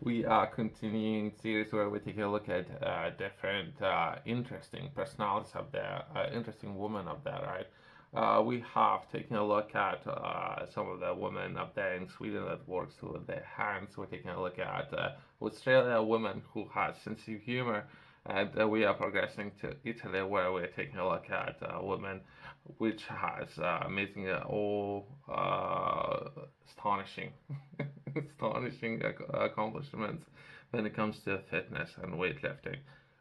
We are continuing series where we take a look at different interesting personalities up there, interesting women up there, right? We have taken a look at some of the women up there in Sweden that works with their hands. We're taking a look at Australia women who has sense of humor, and we are progressing to Italy where we're taking a look at women which has amazing, all astonishing, astonishing accomplishments when it comes to fitness and weightlifting.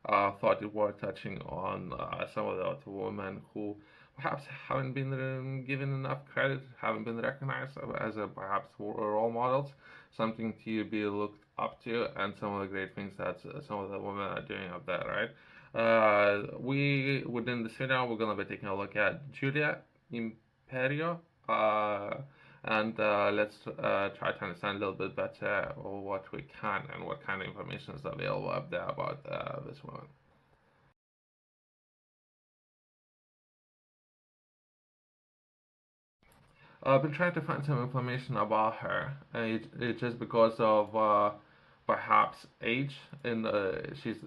Thought it worth touching on some of the women who perhaps haven't been given enough credit, haven't been recognized as perhaps role models, something to be looked up to, and some of the great things that some of the women are doing up there, right? We within this video we're gonna be taking a look at Giulia Imperio, and let's try to understand a little bit better what we can and what kind of information is available up there about this woman. I've been trying to find some information about her. It's just because of perhaps age, and she's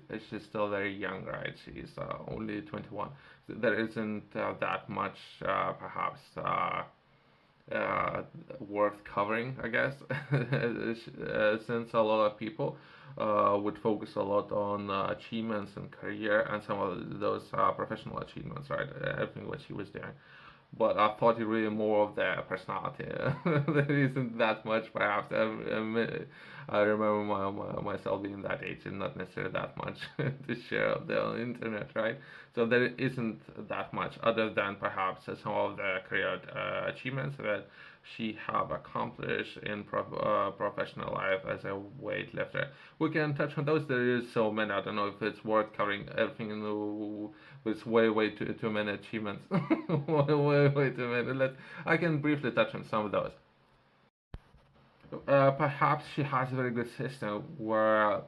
still very young, right? She's only 21. There isn't that much, perhaps, worth covering, I guess, since a lot of people would focus a lot on achievements and career and some of those professional achievements, right? Everything what she was doing, but I thought it really more of their personality. There isn't that much, perhaps. I remember myself being that age and not necessarily that much to share on the internet, right? So there isn't that much other than perhaps some of the career achievements that she have accomplished in professional life as a weightlifter. We can touch on those. There is so many. I don't know if it's worth covering everything in the. It's way too many achievements. Way too many. I can briefly touch on some of those. Perhaps she has a very good system where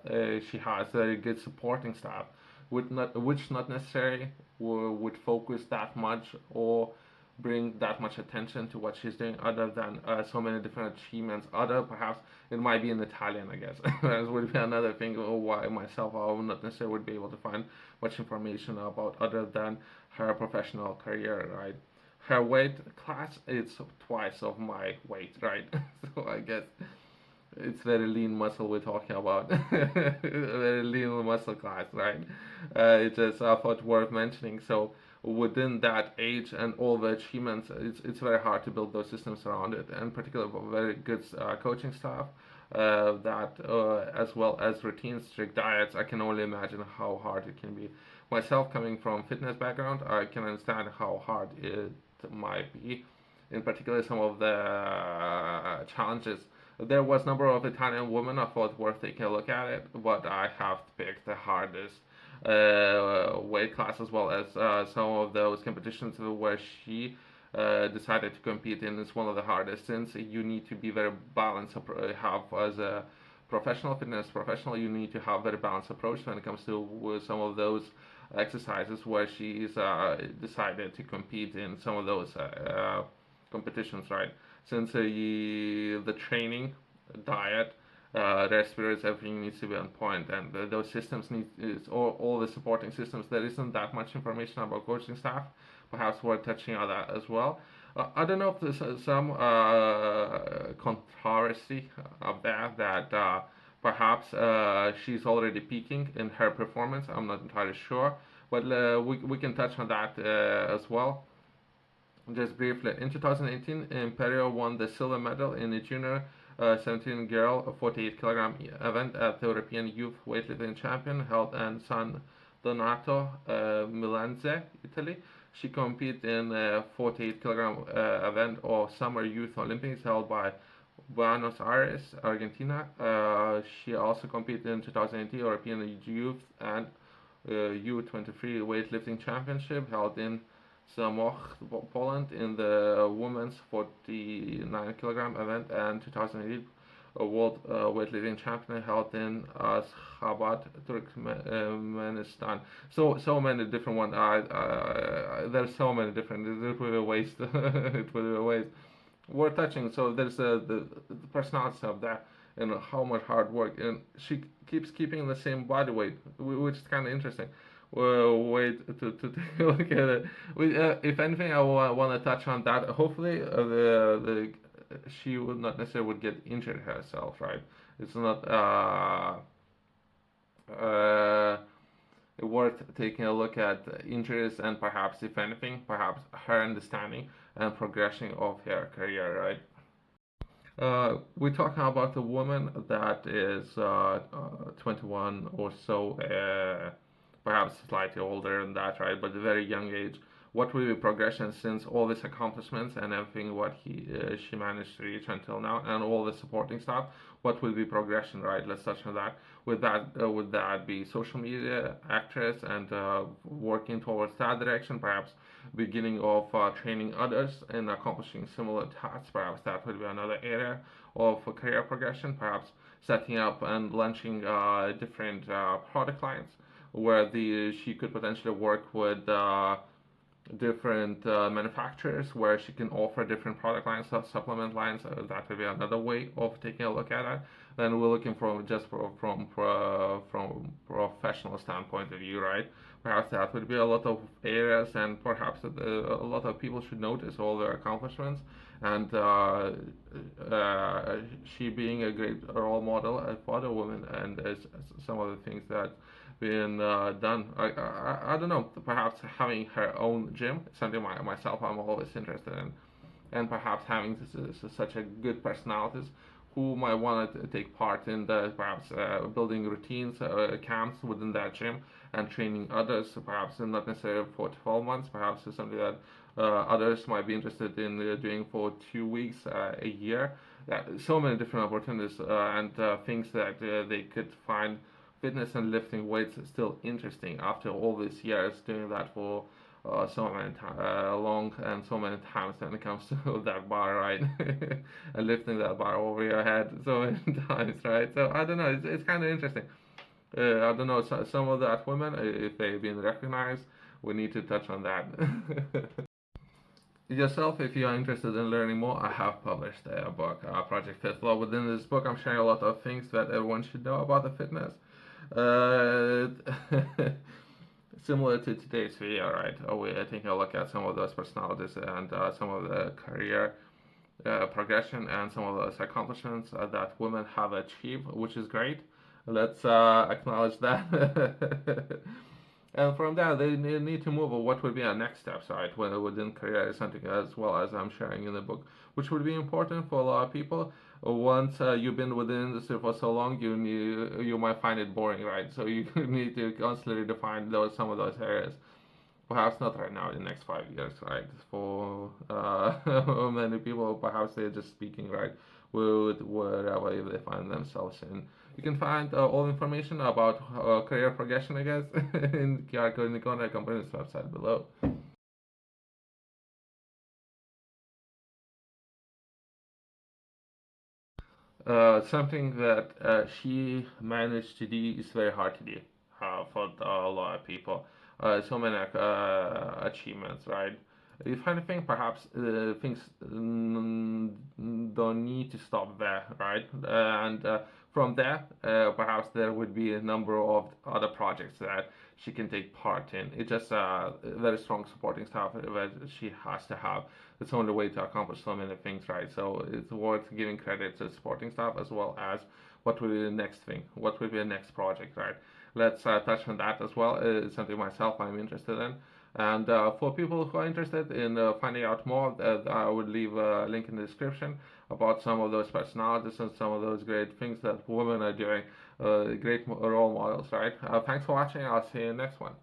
she has very good supporting staff, which not necessarily would focus that much or bring that much attention to what she's doing, other than so many different achievements. Other perhaps it might be in Italian, I guess. That would be another thing. Why myself, I would not necessarily would be able to find much information about other than her professional career, right? Her weight class is twice of my weight, right? So I guess it's very lean muscle we're talking about. Very lean muscle class, right? It's just I thought worth mentioning. So within that age and all the achievements, it's very hard to build those systems around it, and particularly very good coaching staff. That as well as routines, strict diets. I can only imagine how hard it can be. Myself, coming from fitness background, I can understand how hard it might be. In particular, some of the challenges. There was a number of Italian women I thought worth taking a look at it, but I have to pick the hardest weight class, as well as some of those competitions where she decided to compete in. Is one of the hardest, since you need to be very balanced. Have as a professional fitness professional, you need to have very balanced approach when it comes to some of those exercises where she's decided to compete in some of those competitions, right? Since the training, diet, rest periods, everything needs to be on point, and those systems need all the supporting systems. There isn't that much information about coaching staff. Perhaps worth touching on that as well. I don't know if there's some controversy of that perhaps she's already peaking in her performance. I'm not entirely sure, but we can touch on that as well. Just briefly, in 2018, Imperio won the silver medal in the junior 17 girl 48 kilogram event at the European Youth Weightlifting Champion held in San Donato, Milanese, Italy. She competed in a 48 kilogram event of Summer Youth Olympics held by Buenos Aires, Argentina. She also competed in 2018 European Youth and U23 Weightlifting Championship held in Samoch, Poland in the women's 49 kilogram event, and 2008 World Weightlifting Champion held in Ashgabat, Turkmenistan. So many different ones. There's so many different. It would be a waste. It would be a waste. Worth touching. So there's the personality of that. and how much hard work, and she keeps keeping the same body weight, which is kind of interesting. Well, wait to take a look at it. If anything, I want to touch on that. Hopefully, the she would not necessarily would get injured herself, right? It's not uh, worth taking a look at injuries and perhaps, if anything, perhaps her understanding and progression of her career, right? We're talking about a woman that is 21 or so, perhaps slightly older than that, right? But a very young age. What will be progression since all these accomplishments and everything what she managed to reach until now, and all the supporting stuff? What will be progression, right? Let's touch on that. Would that be social media actress and working towards that direction? Perhaps beginning of training others and accomplishing similar tasks. Perhaps that would be another area of career progression. Perhaps setting up and launching different product lines where she could potentially work with different manufacturers where she can offer different product lines, supplement lines. That would be another way of taking a look at it. Then we're looking from professional standpoint of view, right? Perhaps that would be a lot of areas, and perhaps a lot of people should notice all their accomplishments, and she being a great role model for other women, and some of the things that been done. I don't know. Perhaps having her own gym, something myself I'm always interested in, and perhaps having such a good personalities who might want to take part in the perhaps building routines, camps within that gym, and training others. Perhaps not necessarily for 12 months. Perhaps it's something that others might be interested in doing for 2 weeks, a year. So many different opportunities and things that they could find fitness and lifting weights is still interesting after all these years doing that for so many long and so many times when it comes to that bar, right? And lifting that bar over your head so many times, right? So I don't know, it's kind of interesting. I don't know, some of that women, if they've been recognized, we need to touch on that. Yourself, if you are interested in learning more, I have published a book, Project Fit Flow. Within this book, I'm sharing a lot of things that everyone should know about the fitness. Uh, Similar to today's video, right? We're taking a look at some of those personalities and some of the career progression and some of those accomplishments that women have achieved, which is great. Let's acknowledge that. And from there, they need to move on what would be our next steps, right? Within career is something as well as I'm sharing in the book, which would be important for a lot of people. Once you've been within the industry for so long, you might find it boring, right? So you need to constantly define some of those areas. Perhaps not right now, in the next 5 years, right? For many people, perhaps they're just speaking, right? With wherever they find themselves in. You can find all information about career progression, I guess, in the QR code in the corner. Company's website below. Something that she managed to do is very hard to do for a lot of people. So many achievements, right? If anything, perhaps things don't need to stop there, right? And from there, perhaps there would be a number of other projects that she can take part in. It's just very strong supporting staff that she has to have. It's the only way to accomplish so many things, right? So it's worth giving credit to supporting staff as well as what will be the next thing, what will be the next project, right? Let's touch on that as well. It's something myself I'm interested in. And for people who are interested in finding out more, I would leave a link in the description about some of those personalities and some of those great things that women are doing. Great role models, right? Thanks for watching. I'll see you in the next one.